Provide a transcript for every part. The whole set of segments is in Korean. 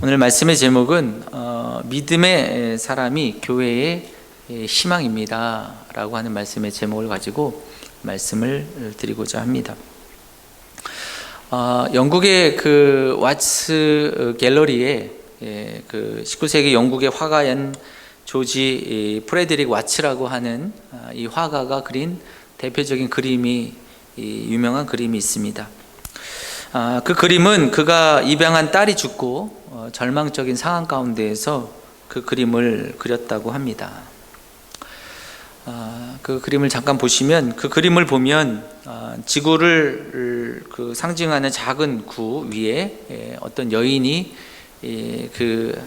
오늘 말씀의 제목은 믿음의 사람이 교회의 희망입니다 라고 하는 말씀의 제목을 가지고 말씀을 드리고자 합니다. 영국의 그 왓츠 갤러리에 그 19세기 영국의 화가인 조지 프레드릭 와츠라고 하는 이 화가가 그린 대표적인 그림이 유명한 그림이 있습니다. 그 그림은 그가 입양한 딸이 죽고 절망적인 상황 가운데에서 그 그림을 그렸다고 합니다. 그 그림을 잠깐 보시면, 그 그림을 보면 지구를 그 상징하는 작은 구 위에 어떤 여인이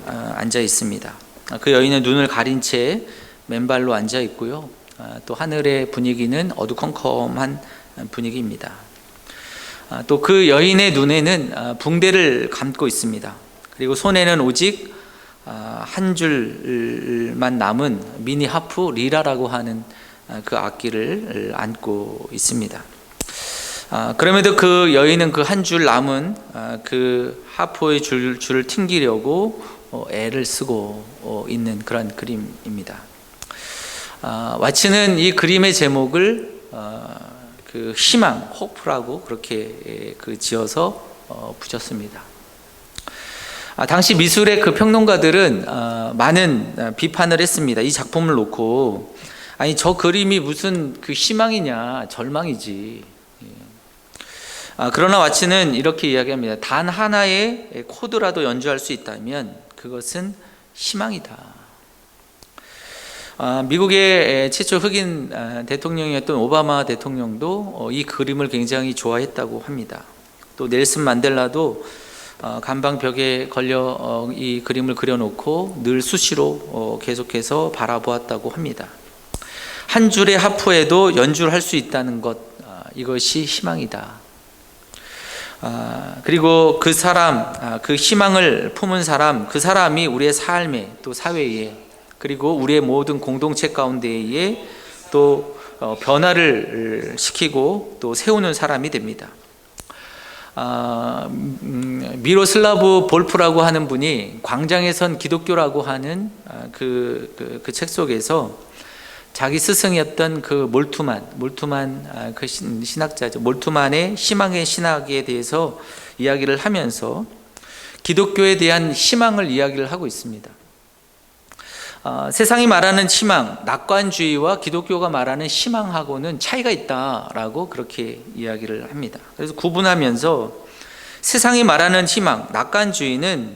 앉아 있습니다. 그 여인은 눈을 가린 채 맨발로 앉아 있고요. 또 하늘의 분위기는 어두컴컴한 분위기입니다. 또 그 여인의 눈에는 붕대를 감고 있습니다. 그리고 손에는 오직 한 줄만 남은 미니 하프 리라라고 하는 그 악기를 안고 있습니다. 그럼에도 그 여인은 그 한 줄 남은 그 하프의 줄을 튕기려고 애를 쓰고 있는 그런 그림입니다. 와츠는 이 그림의 제목을 그 희망, 호프라고 그렇게 지어서 붙였습니다. 당시 미술의 그 평론가들은 많은 비판을 했습니다. 이 작품을 놓고, 아니 저 그림이 무슨 그 희망이냐, 절망이지. 그러나 와츠는 이렇게 이야기합니다. 단 하나의 코드라도 연주할 수 있다면 그것은 희망이다. 미국의 최초 흑인 대통령이었던 오바마 대통령도 이 그림을 굉장히 좋아했다고 합니다. 또 넬슨 만델라도 감방벽에 걸려 이 그림을 그려놓고 늘 수시로 계속해서 바라보았다고 합니다. 한 줄의 하프에도 연주를 할 수 있다는 것, 이것이 희망이다. 그리고 그 사람, 그 희망을 품은 사람, 그 사람이 우리의 삶에, 또 사회에, 그리고 우리의 모든 공동체 가운데에 또 변화를 시키고 또 세우는 사람이 됩니다. 미로슬라브 볼프라고 하는 분이 광장에선 기독교라고 하는 그 책 속에서 자기 스승이었던 그 몰투만 그 신학자죠. 몰투만의 희망의 신학에 대해서 이야기를 하면서 기독교에 대한 희망을 이야기를 하고 있습니다. 세상이 말하는 희망, 낙관주의와 기독교가 말하는 희망하고는 차이가 있다라고 그렇게 이야기를 합니다. 그래서 구분하면서 세상이 말하는 희망, 낙관주의는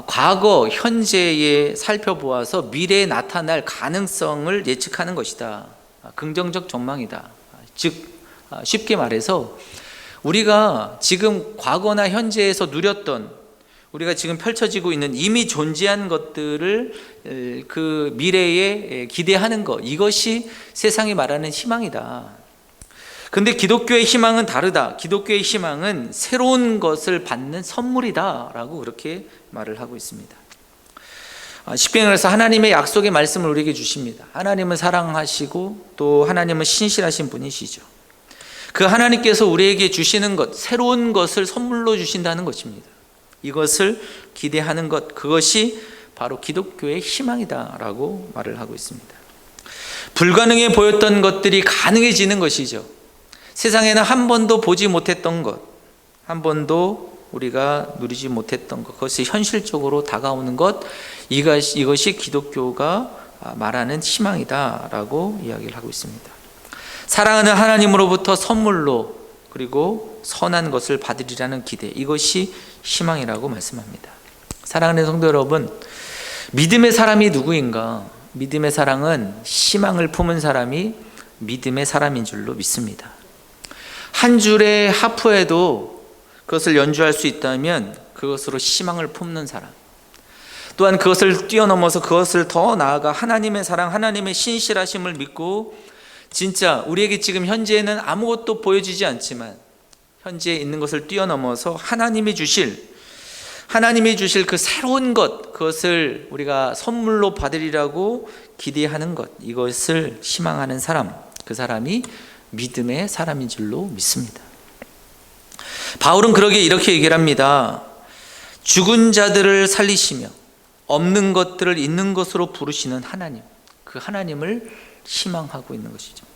과거, 현재에 살펴보아서 미래에 나타날 가능성을 예측하는 것이다. 긍정적 전망이다. 즉 쉽게 말해서 우리가 지금 과거나 현재에서 누렸던, 우리가 지금 펼쳐지고 있는 이미 존재한 것들을 그 미래에 기대하는 것, 이것이 세상이 말하는 희망이다. 근데 기독교의 희망은 다르다. 기독교의 희망은 새로운 것을 받는 선물이다 라고 그렇게 말을 하고 있습니다. 쉽게 말해서 하나님의 약속의 말씀을 우리에게 주십니다. 하나님은 사랑하시고 또 하나님은 신실하신 분이시죠. 그 하나님께서 우리에게 주시는 것, 새로운 것을 선물로 주신다는 것입니다. 이것을 기대하는 것, 그것이 바로 기독교의 희망이다라고 말을 하고 있습니다. 불가능해 보였던 것들이 가능해지는 것이죠. 세상에는 한 번도 보지 못했던 것, 한 번도 우리가 누리지 못했던 것, 그것이 현실적으로 다가오는 것, 이것이 기독교가 말하는 희망이다라고 이야기를 하고 있습니다. 사랑하는 하나님으로부터 선물로, 그리고 선한 것을 받으리라는 기대, 이것이 희망이라고 말씀합니다. 사랑하는 성도 여러분, 믿음의 사람이 누구인가? 믿음의 사랑은 희망을 품은 사람이 믿음의 사람인 줄로 믿습니다. 한 줄의 하프에도 그것을 연주할 수 있다면 그것으로 희망을 품는 사람, 또한 그것을 뛰어넘어서 그것을 더 나아가 하나님의 사랑, 하나님의 신실하심을 믿고 진짜 우리에게 지금 현재에는 아무것도 보여지지 않지만 현재에 있는 것을 뛰어넘어서 하나님이 주실 그 새로운 것, 그것을 우리가 선물로 받으리라고 기대하는 것, 이것을 희망하는 사람, 그 사람이 믿음의 사람인 줄로 믿습니다. 바울은 이렇게 얘기를 합니다. 죽은 자들을 살리시며 없는 것들을 있는 것으로 부르시는 하나님, 그 하나님을 희망하고 있는 것이죠.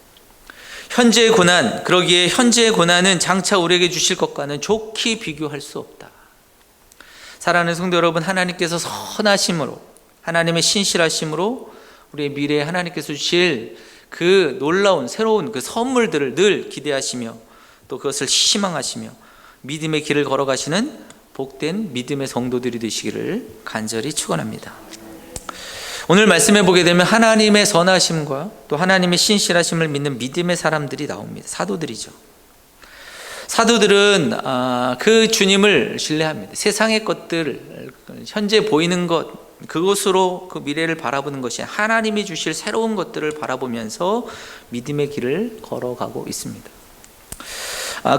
현재의 고난, 그러기에 현재의 고난은 장차 우리에게 주실 것과는 좋게 비교할 수 없다. 사랑하는 성도 여러분, 하나님께서 선하심으로, 하나님의 신실하심으로 우리의 미래에 하나님께서 주실 그 놀라운 새로운 그 선물들을 늘 기대하시며 또 그것을 희망하시며 믿음의 길을 걸어가시는 복된 믿음의 성도들이 되시기를 간절히 축원합니다. 오늘 말씀해 보게 되면 하나님의 선하심과 또 하나님의 신실하심을 믿는 믿음의 사람들이 나옵니다. 사도들이죠. 사도들은 그 주님을 신뢰합니다. 세상의 것들, 현재 보이는 것, 그것으로 그 미래를 바라보는 것이 하나님이 주실 새로운 것들을 바라보면서 믿음의 길을 걸어가고 있습니다.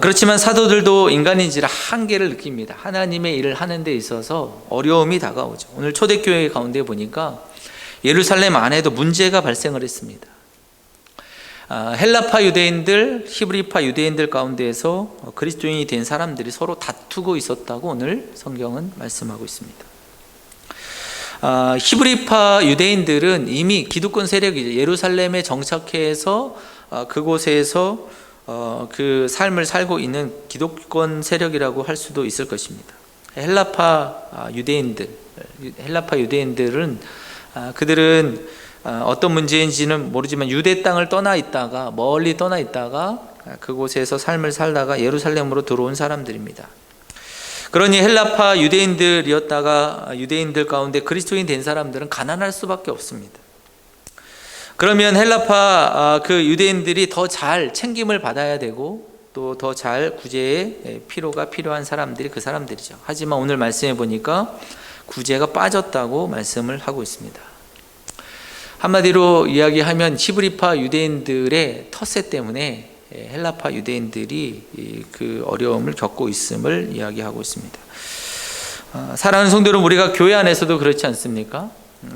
그렇지만 사도들도 인간인지라 한계를 느낍니다. 하나님의 일을 하는 데 있어서 어려움이 다가오죠. 오늘 초대교회 가운데 보니까 예루살렘 안에도 문제가 발생을 했습니다. 헬라파 유대인들, 히브리파 유대인들 가운데에서 그리스도인이 된 사람들이 서로 다투고 있었다고 오늘 성경은 말씀하고 있습니다. 히브리파 유대인들은 이미 기득권 세력이죠. 예루살렘에 정착해서 그곳에서 그 삶을 살고 있는 기독권 세력이라고 할 수도 있을 것입니다. 헬라파 유대인들은 그들은 어떤 문제인지는 모르지만 유대 땅을 떠나 있다가 멀리 떠나 있다가 그곳에서 삶을 살다가 예루살렘으로 들어온 사람들입니다. 그러니 헬라파 유대인들이었다가 유대인들 가운데 그리스도인 된 사람들은 가난할 수밖에 없습니다. 그러면 헬라파 그 유대인들이 더 잘 챙김을 받아야 되고 또 더 잘 구제의 필요가 필요한 사람들이 그 사람들이죠. 하지만 오늘 말씀해 보니까 구제가 빠졌다고 말씀을 하고 있습니다. 한마디로 이야기하면 히브리파 유대인들의 텃세 때문에 헬라파 유대인들이 그 어려움을 겪고 있음을 이야기하고 있습니다. 사랑하는 성도 여러분, 우리가 교회 안에서도 그렇지 않습니까?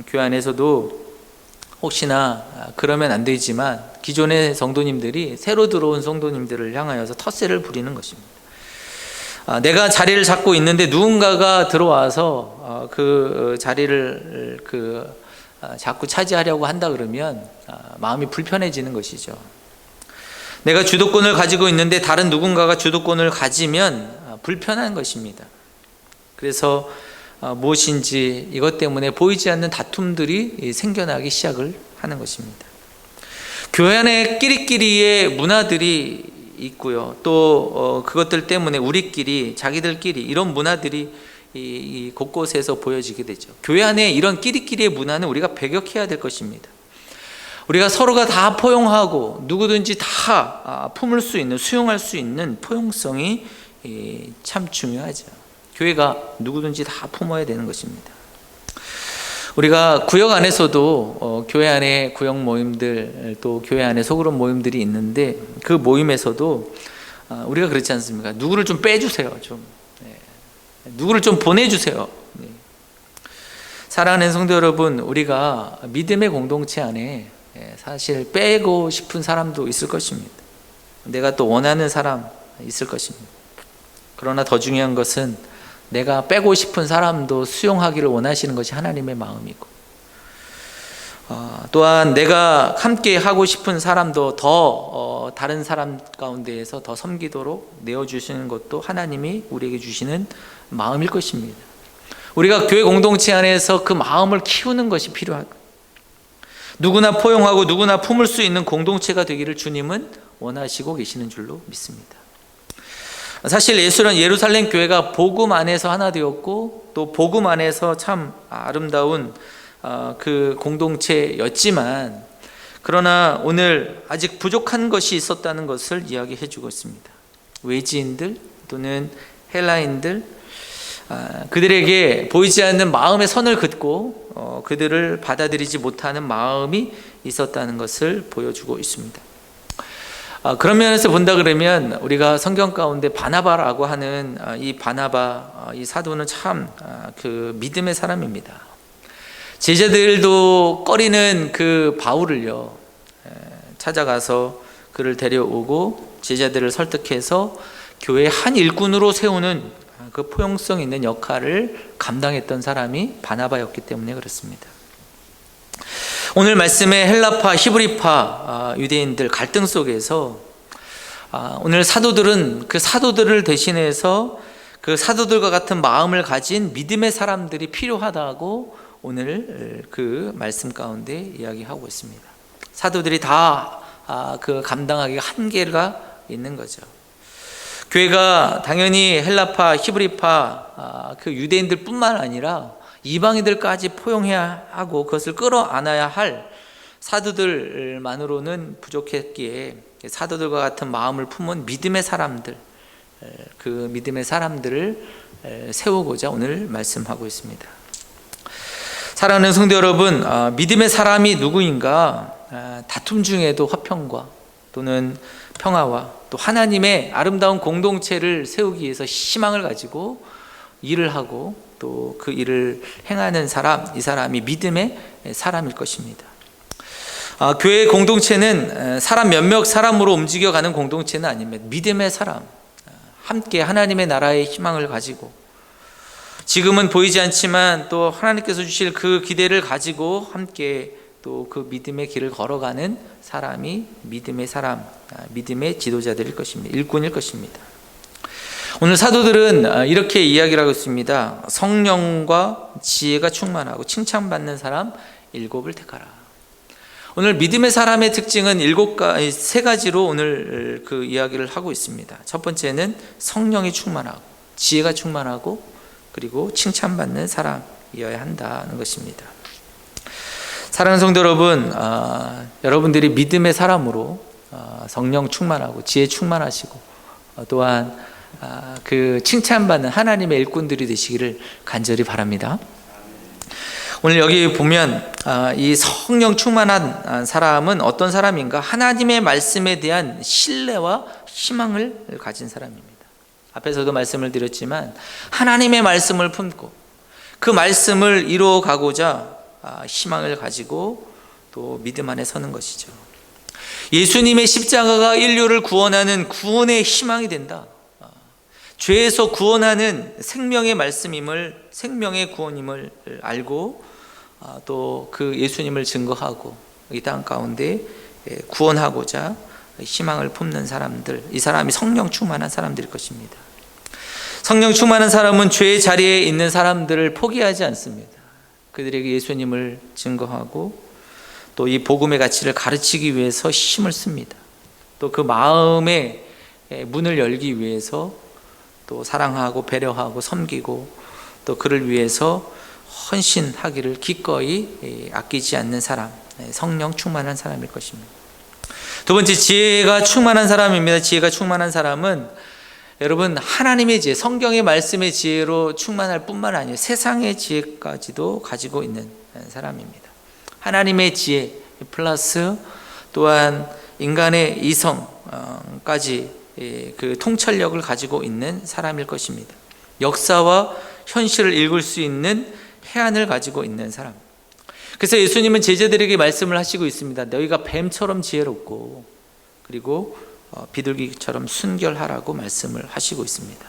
교회 안에서도 혹시나 그러면 안 되지만 기존의 성도님들이 새로 들어온 성도님들을 향하여서 텃세를 부리는 것입니다. 내가 자리를 잡고 있는데 누군가가 들어와서 그 자리를 자꾸 차지하려고 한다 그러면 마음이 불편해지는 것이죠. 내가 주도권을 가지고 있는데 다른 누군가가 주도권을 가지면 불편한 것입니다. 그래서 무엇인지 이것 때문에 보이지 않는 다툼들이 생겨나기 시작을 하는 것입니다. 교회 안에 끼리끼리의 문화들이 있고요. 또 그것들 때문에 우리끼리 자기들끼리 이런 문화들이 이 곳곳에서 보여지게 되죠. 교회 안에 이런 끼리끼리의 문화는 우리가 배격해야 될 것입니다. 우리가 서로가 다 포용하고 누구든지 다 품을 수 있는, 수용할 수 있는 포용성이 참 중요하죠. 교회가 누구든지 다 품어야 되는 것입니다. 우리가 구역 안에서도 교회 안에 구역 모임들, 또 교회 안에 소그룹 모임들이 있는데 그 모임에서도 우리가 그렇지 않습니까? 누구를 좀 빼주세요. 누구를 좀 보내주세요. 사랑하는 성도 여러분, 우리가 믿음의 공동체 안에 사실 빼고 싶은 사람도 있을 것입니다. 내가 또 원하는 사람 있을 것입니다. 그러나 더 중요한 것은 내가 빼고 싶은 사람도 수용하기를 원하시는 것이 하나님의 마음이고, 또한 내가 함께 하고 싶은 사람도 더 다른 사람 가운데에서 더 섬기도록 내어주시는 것도 하나님이 우리에게 주시는 마음일 것입니다. 우리가 교회 공동체 안에서 그 마음을 키우는 것이 필요하고, 누구나 포용하고 누구나 품을 수 있는 공동체가 되기를 주님은 원하시고 계시는 줄로 믿습니다. 사실 예루살렘 교회가 복음 안에서 하나 되었고 또 복음 안에서 참 아름다운 그 공동체였지만, 그러나 오늘 아직 부족한 것이 있었다는 것을 이야기해 주고 있습니다. 외지인들 또는 헬라인들, 그들에게 보이지 않는 마음의 선을 긋고 그들을 받아들이지 못하는 마음이 있었다는 것을 보여주고 있습니다. 그런 면에서 본다 그러면 우리가 성경 가운데 바나바라고 하는 이 바나바, 이 사도는 참 그 믿음의 사람입니다. 제자들도 꺼리는 그 바울을요 찾아가서 그를 데려오고 제자들을 설득해서 교회의 한 일꾼으로 세우는 그 포용성 있는 역할을 감당했던 사람이 바나바였기 때문에 그렇습니다. 오늘 말씀의 헬라파, 히브리파 유대인들 갈등 속에서 오늘 사도들은 그 사도들을 대신해서 그 사도들과 같은 마음을 가진 믿음의 사람들이 필요하다고 오늘 그 말씀 가운데 이야기하고 있습니다. 사도들이 다 그 감당하기가 한계가 있는 거죠. 교회가 당연히 헬라파, 히브리파 그 유대인들 뿐만 아니라 이방인들까지 포용해야 하고 그것을 끌어안아야 할 사도들만으로는 부족했기에 사도들과 같은 마음을 품은 믿음의 사람들, 그 믿음의 사람들을 세우고자 오늘 말씀하고 있습니다. 사랑하는 성도 여러분, 믿음의 사람이 누구인가? 다툼 중에도 화평과 또는 평화와 또 하나님의 아름다운 공동체를 세우기 위해서 희망을 가지고 일을 하고 또 그 일을 행하는 사람, 이 사람이 믿음의 사람일 것입니다. 교회 공동체는 사람 몇몇 사람으로 움직여가는 공동체는 아닙니다. 믿음의 사람, 함께 하나님의 나라의 희망을 가지고 지금은 보이지 않지만 또 하나님께서 주실 그 기대를 가지고 함께 또 그 믿음의 길을 걸어가는 사람이 믿음의 사람, 믿음의 지도자들일 것입니다. 일꾼일 것입니다. 오늘 사도들은 이렇게 이야기를 하고 있습니다. 성령과 지혜가 충만하고 칭찬받는 사람 7을 택하라. 오늘 믿음의 사람의 특징은 3가지로 오늘 그 이야기를 하고 있습니다. 첫 번째는 성령이 충만하고 지혜가 충만하고 그리고 칭찬받는 사람이어야 한다는 것입니다. 사랑하는 성도 여러분, 여러분들이 믿음의 사람으로 성령 충만하고 지혜 충만하시고 또한 그 칭찬받는 하나님의 일꾼들이 되시기를 간절히 바랍니다. 오늘 여기 보면 이 성령 충만한 사람은 어떤 사람인가? 하나님의 말씀에 대한 신뢰와 희망을 가진 사람입니다. 앞에서도 말씀을 드렸지만 하나님의 말씀을 품고 그 말씀을 이루어가고자 희망을 가지고 또 믿음 안에 서는 것이죠. 예수님의 십자가가 인류를 구원하는 구원의 희망이 된다. 죄에서 구원하는 생명의 말씀임을, 생명의 구원임을 알고 또 그 예수님을 증거하고 이 땅 가운데 구원하고자 희망을 품는 사람들, 이 사람이 성령 충만한 사람들일 것입니다. 성령 충만한 사람은 죄의 자리에 있는 사람들을 포기하지 않습니다. 그들에게 예수님을 증거하고 또 이 복음의 가치를 가르치기 위해서 힘을 씁니다. 또 그 마음의 문을 열기 위해서 또 사랑하고 배려하고 섬기고 또 그를 위해서 헌신하기를 기꺼이 아끼지 않는 사람, 성령 충만한 사람일 것입니다. 두 번째, 지혜가 충만한 사람입니다. 지혜가 충만한 사람은 여러분 하나님의 지혜, 성경의 말씀의 지혜로 충만할 뿐만 아니라 세상의 지혜까지도 가지고 있는 사람입니다. 하나님의 지혜 플러스 또한 인간의 이성까지 그 통찰력을 가지고 있는 사람일 것입니다. 역사와 현실을 읽을 수 있는 해안을 가지고 있는 사람. 그래서 예수님은 제자들에게 말씀을 하시고 있습니다. 너희가 뱀처럼 지혜롭고 그리고 비둘기처럼 순결하라고 말씀을 하시고 있습니다.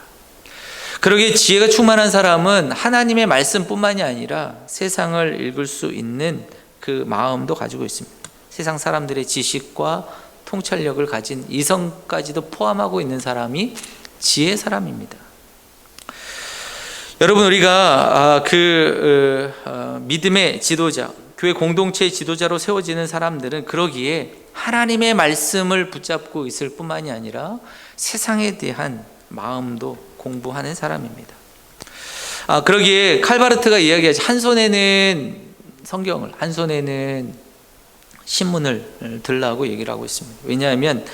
그러기에 지혜가 충만한 사람은 하나님의 말씀뿐만이 아니라 세상을 읽을 수 있는 그 마음도 가지고 있습니다. 세상 사람들의 지식과 통찰력을 가진 이성까지도 포함하고 있는 사람이 지혜의 사람입니다. 여러분, 우리가 믿음의 지도자, 교회 공동체의 지도자로 세워지는 사람들은 그러기에 하나님의 말씀을 붙잡고 있을 뿐만이 아니라 세상에 대한 마음도 공부하는 사람입니다. 그러기에 칼바르트가 이야기하지, 한 손에는 성경을, 한 손에는 신문을 들라고 얘기를 하고 있습니다. 왜냐하면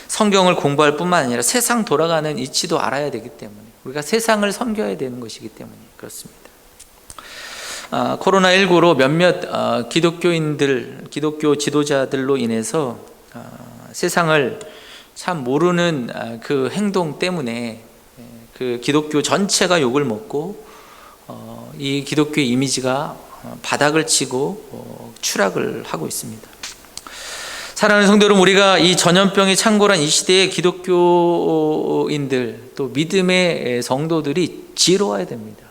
성경을 공부할 뿐만 아니라 세상 돌아가는 이치도 알아야 되기 때문에, 우리가 세상을 섬겨야 되는 것이기 때문에 그렇습니다. 코로나19로 몇몇 기독교인들, 기독교 지도자들로 인해서 세상을 참 모르는 그 행동 때문에 그 기독교 전체가 욕을 먹고 이 기독교의 이미지가 바닥을 치고 추락을 하고 있습니다. 사랑하는 성도 여러분, 우리가 이 전염병이 창궐한 이 시대의 기독교인들, 또 믿음의 성도들이 지혜로워야 됩니다.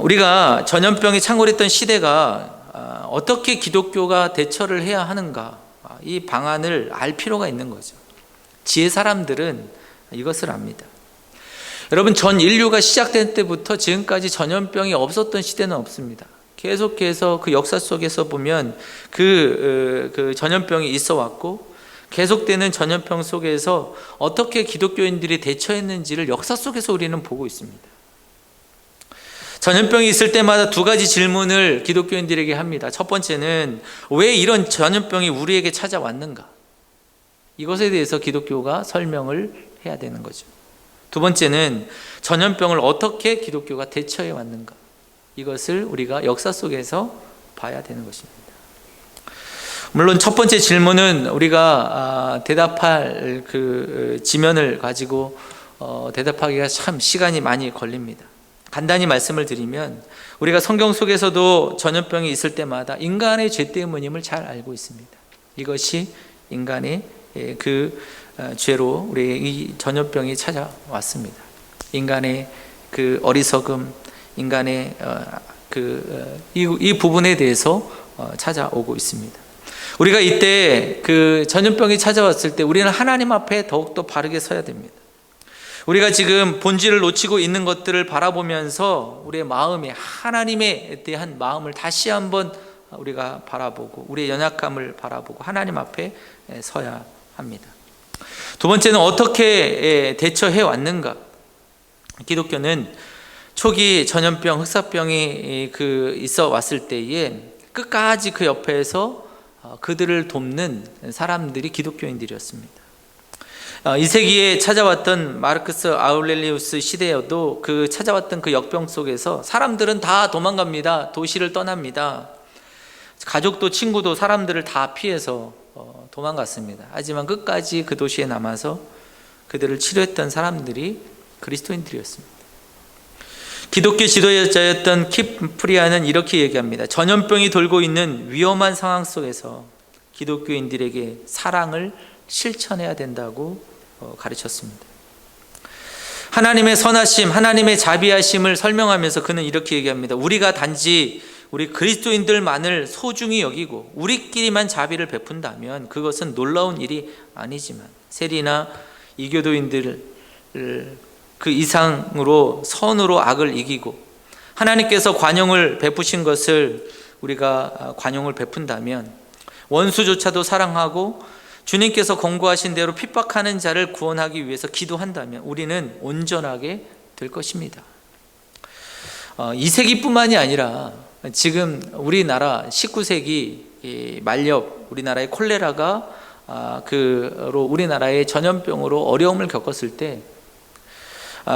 우리가 전염병이 창궐했던 시대가 어떻게 기독교가 대처를 해야 하는가, 이 방안을 알 필요가 있는 거죠. 지혜 사람들은 이것을 압니다. 여러분, 전 인류가 시작된 때부터 지금까지 전염병이 없었던 시대는 없습니다. 계속해서 그 역사 속에서 보면 그 전염병이 있어 왔고, 계속되는 전염병 속에서 어떻게 기독교인들이 대처했는지를 역사 속에서 우리는 보고 있습니다. 전염병이 있을 때마다 두 가지 질문을 기독교인들에게 합니다. 첫 번째는 왜 이런 전염병이 우리에게 찾아왔는가? 이것에 대해서 기독교가 설명을 해야 되는 거죠. 두 번째는 전염병을 어떻게 기독교가 대처해 왔는가? 이것을 우리가 역사 속에서 봐야 되는 것입니다. 물론 첫 번째 질문은 우리가 대답할 그 지면을 가지고 대답하기가 참 시간이 많이 걸립니다. 간단히 말씀을 드리면, 우리가 성경 속에서도 전염병이 있을 때마다 인간의 죄 때문임을 잘 알고 있습니다. 이것이 인간의 그 죄로 우리 이 전염병이 찾아왔습니다. 인간의 그 어리석음, 인간의 이 부분에 대해서 찾아오고 있습니다. 우리가 이때 그 전염병이 찾아왔을 때 우리는 하나님 앞에 더욱더 바르게 서야 됩니다. 우리가 지금 본질을 놓치고 있는 것들을 바라보면서 우리의 마음에 하나님에 대한 마음을 다시 한번 우리가 바라보고, 우리의 연약함을 바라보고 하나님 앞에 서야 합니다. 두 번째는 어떻게 대처해 왔는가? 기독교는 초기 전염병, 흑사병이 있어 왔을 때에 끝까지 그 옆에서 그들을 돕는 사람들이 기독교인들이었습니다. 2세기에 찾아왔던 마르크스 아울렐리우스 시대여도 그 찾아왔던 그 역병 속에서 사람들은 다 도망갑니다. 도시를 떠납니다. 가족도 친구도 사람들을 다 피해서 도망갔습니다. 하지만 끝까지 그 도시에 남아서 그들을 치료했던 사람들이 그리스도인들이었습니다. 기독교 지도자였던 키프리아는 이렇게 얘기합니다. 전염병이 돌고 있는 위험한 상황 속에서 기독교인들에게 사랑을 실천해야 된다고 가르쳤습니다. 하나님의 선하심, 하나님의 자비하심을 설명하면서 그는 이렇게 얘기합니다. 우리가 단지 우리 그리스도인들만을 소중히 여기고 우리끼리만 자비를 베푼다면 그것은 놀라운 일이 아니지만, 세리나 이교도인들 그 이상으로 선으로 악을 이기고 하나님께서 관용을 베푸신 것을 우리가 관용을 베푼다면, 원수조차도 사랑하고 주님께서 권고하신 대로 핍박하는 자를 구원하기 위해서 기도한다면 우리는 온전하게 될 것입니다. 2세기뿐만이 아니라 지금 우리나라 19세기 말렵, 우리나라의 콜레라가 우리나라의 전염병으로 어려움을 겪었을 때,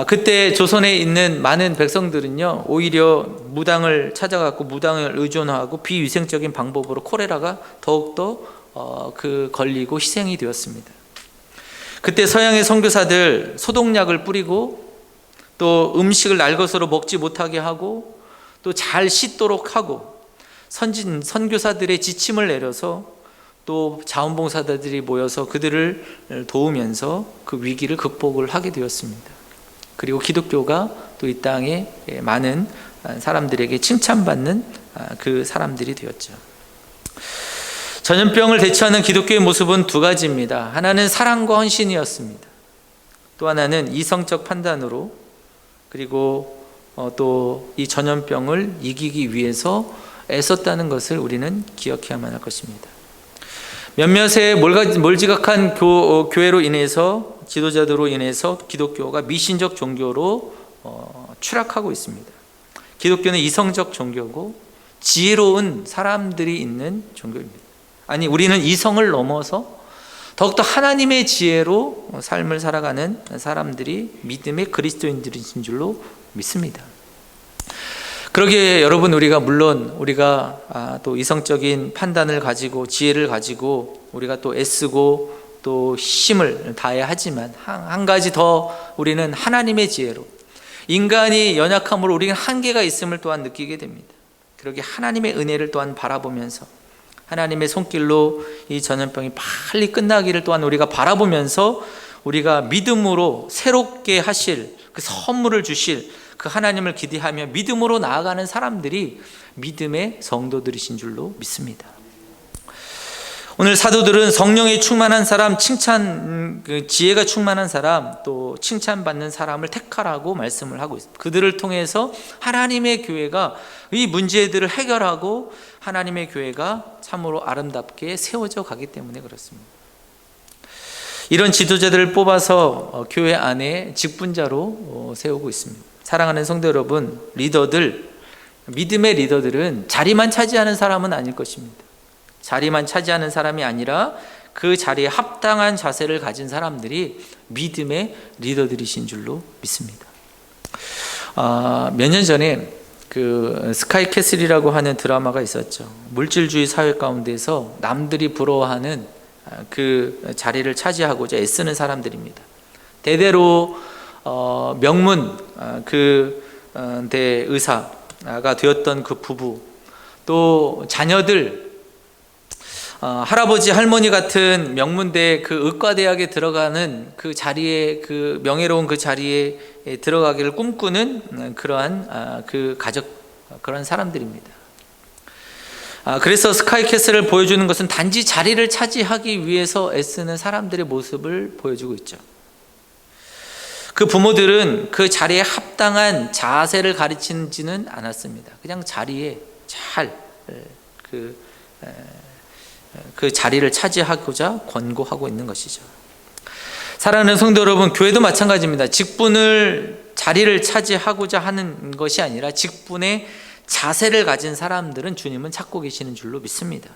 그때 조선에 있는 많은 백성들은요, 오히려 무당을 찾아가고 무당을 의존하고 비위생적인 방법으로 콜레라가 더욱더 걸리고 희생이 되었습니다. 그때 서양의 선교사들 소독약을 뿌리고, 또 음식을 날 것으로 먹지 못하게 하고, 또 잘 씻도록 하고, 선교사들의 지침을 내려서 또 자원봉사자들이 모여서 그들을 도우면서 그 위기를 극복을 하게 되었습니다. 그리고 기독교가 또 이 땅에 많은 사람들에게 칭찬받는 그 사람들이 되었죠. 전염병을 대처하는 기독교의 모습은 두 가지입니다. 하나는 사랑과 헌신이었습니다. 또 하나는 이성적 판단으로, 그리고 또 이 전염병을 이기기 위해서 애썼다는 것을 우리는 기억해야만 할 것입니다. 몇몇의 몰지각한 교회로 인해서, 지도자들로 인해서 기독교가 미신적 종교로 추락하고 있습니다. 기독교는 이성적 종교고 지혜로운 사람들이 있는 종교입니다. 아니, 우리는 이성을 넘어서 더욱더 하나님의 지혜로 삶을 살아가는 사람들이 믿음의 그리스도인들인 줄로 믿습니다. 그러기에 여러분, 우리가 또 이성적인 판단을 가지고 지혜를 가지고 우리가 또 애쓰고 또 힘을 다해야 하지만, 한 가지 더 우리는 하나님의 지혜로, 인간이 연약함으로 우리는 한계가 있음을 또한 느끼게 됩니다. 그러기에 하나님의 은혜를 또한 바라보면서 하나님의 손길로 이 전염병이 빨리 끝나기를 또한 우리가 바라보면서 우리가 믿음으로 새롭게 하실 그 선물을 주실 그 하나님을 기대하며 믿음으로 나아가는 사람들이 믿음의 성도들이신 줄로 믿습니다. 오늘 사도들은 성령에 충만한 사람, 지혜가 충만한 사람, 또 칭찬받는 사람을 택하라고 말씀을 하고 있습니다. 그들을 통해서 하나님의 교회가 이 문제들을 해결하고 하나님의 교회가 참으로 아름답게 세워져 가기 때문에 그렇습니다. 이런 지도자들을 뽑아서 교회 안에 직분자로 세우고 있습니다. 사랑하는 성도 여러분, 믿음의 리더들은 자리만 차지하는 사람은 아닐 것입니다. 자리만 차지하는 사람이 아니라 그 자리에 합당한 자세를 가진 사람들이 믿음의 리더들이신 줄로 믿습니다. 몇 년 전에 그 스카이 캐슬이라고 하는 드라마가 있었죠. 물질주의 사회 가운데서 남들이 부러워하는 그 자리를 차지하고자 애쓰는 사람들입니다. 대대로 명문 대의사가 되었던 그 부부, 또 자녀들, 할아버지 할머니 같은 명문대 그 의과대학에 들어가는 그 자리에, 그 명예로운 그 자리에 들어가기를 꿈꾸는 그러한 그 가족, 그런 사람들입니다. 그래서 스카이캐슬을 보여주는 것은 단지 자리를 차지하기 위해서 애쓰는 사람들의 모습을 보여주고 있죠. 그 부모들은 그 자리에 합당한 자세를 가르치지는 않았습니다. 그냥 자리에 잘 그 자리를 차지하고자 권고하고 있는 것이죠. 사랑하는 성도 여러분, 교회도 마찬가지입니다. 자리를 차지하고자 하는 것이 아니라 직분의 자세를 가진 사람들은 주님은 찾고 계시는 줄로 믿습니다.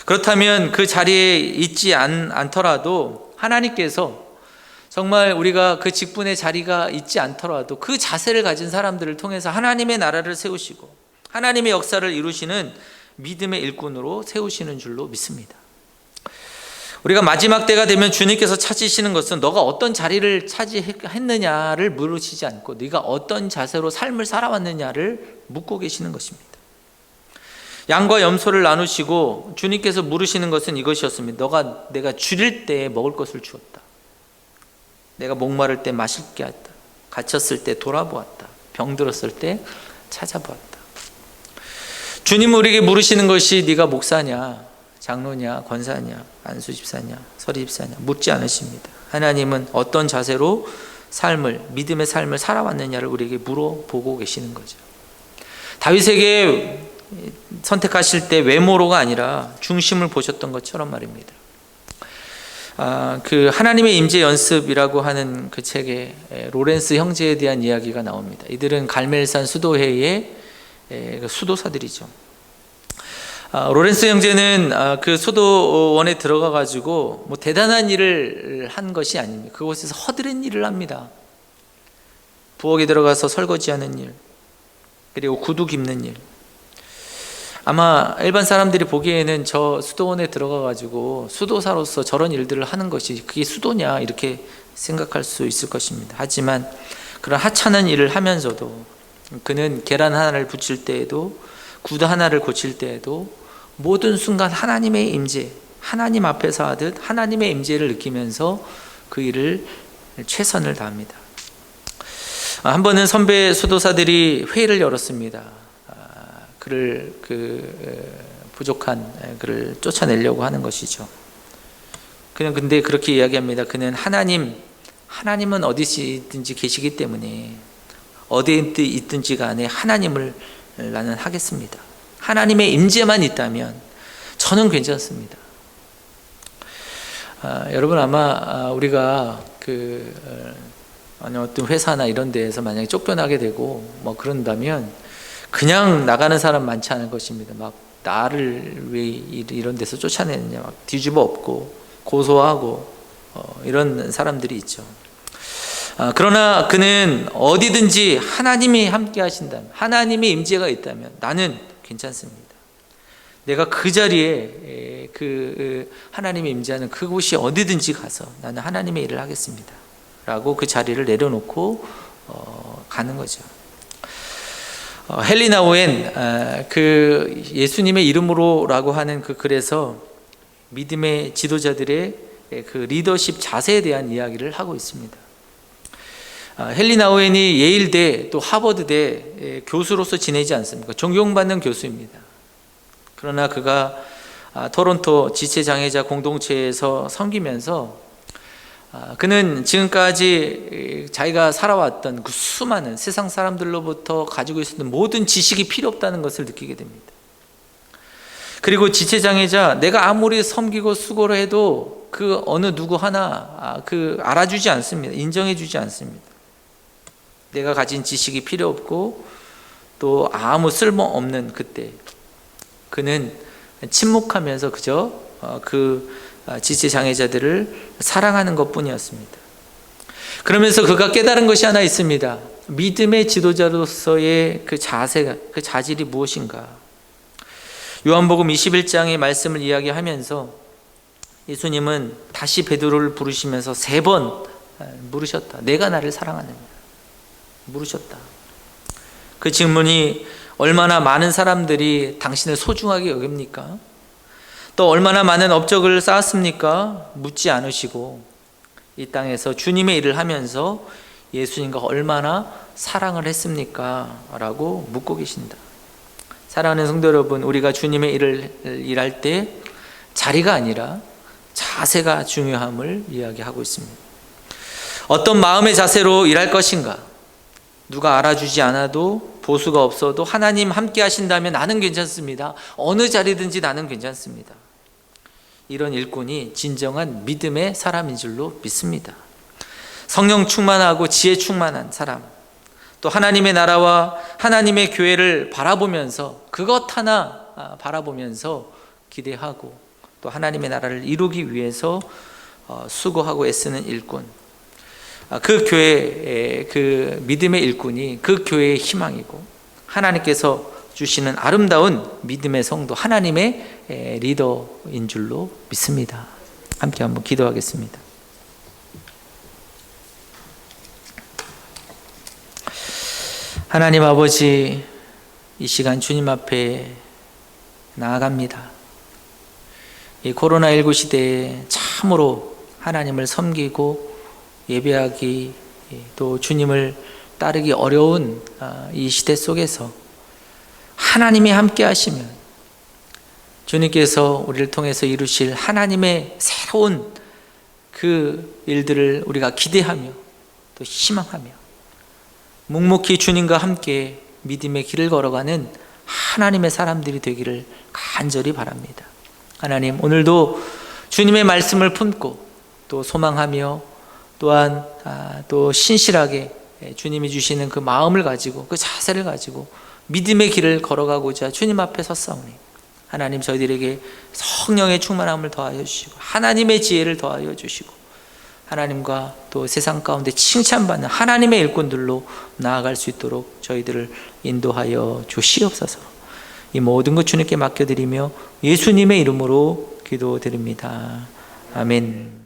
그렇다면 그 자리에 있지 않더라도 하나님께서 정말 우리가 그 직분의 자리가 있지 않더라도 그 자세를 가진 사람들을 통해서 하나님의 나라를 세우시고 하나님의 역사를 이루시는 믿음의 일꾼으로 세우시는 줄로 믿습니다. 우리가 마지막 때가 되면 주님께서 찾으시는 것은 너가 어떤 자리를 차지했느냐를 물으시지 않고 네가 어떤 자세로 삶을 살아왔느냐를 묻고 계시는 것입니다. 양과 염소를 나누시고 주님께서 물으시는 것은 이것이었습니다. 내가 줄일 때 먹을 것을 주었다. 내가 목마를 때 마시게 했다. 갇혔을 때 돌아보았다. 병들었을 때 찾아보았다. 주님 우리에게 물으시는 것이 네가 목사냐, 장로냐, 권사냐, 안수집사냐, 서리집사냐 묻지 않으십니다. 하나님은 어떤 자세로 믿음의 삶을 살아왔느냐를 우리에게 물어보고 계시는 거죠. 다윗에게 선택하실 때 외모로가 아니라 중심을 보셨던 것처럼 말입니다. 그 하나님의 임재 연습이라고 하는 그 책에 로렌스 형제에 대한 이야기가 나옵니다. 이들은 갈멜산 수도회의 수도사들이죠. 로렌스 형제는 그 수도원에 들어가 가지고 뭐 대단한 일을 한 것이 아닙니다. 그곳에서 허드렛 일을 합니다. 부엌에 들어가서 설거지하는 일, 그리고 구두 깁는 일. 아마 일반 사람들이 보기에는 저 수도원에 들어가 가지고 수도사로서 저런 일들을 하는 것이 그게 수도냐 이렇게 생각할 수 있을 것입니다. 하지만 그런 하찮은 일을 하면서도 그는 계란 하나를 붙일 때에도 구두 하나를 고칠 때에도 모든 순간 하나님의 임재, 하나님 앞에서 하듯 하나님의 임재를 느끼면서 그 일을 최선을 다합니다. 한 번은 선배 수도사들이 회의를 열었습니다. 그를 부족한 그를 쫓아내려고 하는 것이죠. 그는 근데 그렇게 이야기합니다. 그는 하나님은 어디든지 계시기 때문에 어디에 있든지 간에 하나님을 나는 하겠습니다. 하나님의 임재만 있다면 저는 괜찮습니다. 여러분 아마 우리가 어떤 회사나 이런 데에서 만약에 쫓겨나게 되고 뭐 그런다면 그냥 나가는 사람 많지 않을 것입니다. 막 나를 왜 이런 데서 쫓아내느냐 막 뒤집어 엎고 고소하고 이런 사람들이 있죠. 그러나 그는 어디든지 하나님이 함께 하신다면, 하나님의 임재가 있다면 나는 괜찮습니다. 내가 그 자리에 하나님의 임재하는 그곳이 어디든지 가서 나는 하나님의 일을 하겠습니다 라고 그 자리를 내려놓고 가는 거죠. 헨리 나우엔 그 예수님의 이름으로라고 하는 그 글에서 믿음의 지도자들의 그 리더십 자세에 대한 이야기를 하고 있습니다. 헨리 나우엔이 예일대 또 하버드대 교수로서 지내지 않습니까? 존경받는 교수입니다. 그러나 그가 토론토 지체장애자 공동체에서 섬기면서 그는 지금까지 자기가 살아왔던 그 수많은 세상 사람들로부터 가지고 있었던 모든 지식이 필요 없다는 것을 느끼게 됩니다. 그리고 지체장애자, 내가 아무리 섬기고 수고를 해도 그 어느 누구 하나 알아주지 않습니다. 인정해주지 않습니다. 내가 가진 지식이 필요 없고 또 아무 쓸모없는 그때 그는 침묵하면서 그저 그 지체장애자들을 사랑하는 것뿐이었습니다. 그러면서 그가 깨달은 것이 하나 있습니다. 믿음의 지도자로서의 그 자세가, 그 자질이 무엇인가? 요한복음 21장의 말씀을 이야기하면서 예수님은 다시 베드로를 부르시면서 3번 물으셨다. 내가 나를 사랑하느냐? 물으셨다. 그 질문이 얼마나 많은 사람들이 당신을 소중하게 여깁니까? 또 얼마나 많은 업적을 쌓았습니까? 묻지 않으시고 이 땅에서 주님의 일을 하면서 예수님과 얼마나 사랑을 했습니까? 라고 묻고 계신다. 사랑하는 성도 여러분, 우리가 주님의 일을 일할 때 자리가 아니라 자세가 중요함을 이야기하고 있습니다. 어떤 마음의 자세로 일할 것인가? 누가 알아주지 않아도 보수가 없어도 하나님 함께 하신다면 나는 괜찮습니다. 어느 자리든지 나는 괜찮습니다. 이런 일꾼이 진정한 믿음의 사람인 줄로 믿습니다. 성령 충만하고 지혜 충만한 사람, 또 하나님의 나라와 하나님의 교회를 바라보면서 그것 하나 바라보면서 기대하고 또 하나님의 나라를 이루기 위해서 수고하고 애쓰는 일꾼, 그 교회의 그 믿음의 일꾼이 그 교회의 희망이고 하나님께서 주시는 아름다운 믿음의 성도, 하나님의 리더인 줄로 믿습니다. 함께 한번 기도하겠습니다. 하나님 아버지, 이 시간 주님 앞에 나아갑니다. 이 코로나19 시대에 참으로 하나님을 섬기고 예배하기 또 주님을 따르기 어려운 이 시대 속에서 하나님이 함께 하시면 주님께서 우리를 통해서 이루실 하나님의 새로운 그 일들을 우리가 기대하며 또 희망하며 묵묵히 주님과 함께 믿음의 길을 걸어가는 하나님의 사람들이 되기를 간절히 바랍니다. 하나님, 오늘도 주님의 말씀을 품고 또 소망하며 또한 또 신실하게 주님이 주시는 그 마음을 가지고 그 자세를 가지고 믿음의 길을 걸어가고자 주님 앞에 섰사오니 하나님, 저희들에게 성령의 충만함을 더하여 주시고 하나님의 지혜를 더하여 주시고 하나님과 또 세상 가운데 칭찬받는 하나님의 일꾼들로 나아갈 수 있도록 저희들을 인도하여 주시옵소서. 이 모든 것 주님께 맡겨드리며 예수님의 이름으로 기도드립니다. 아멘.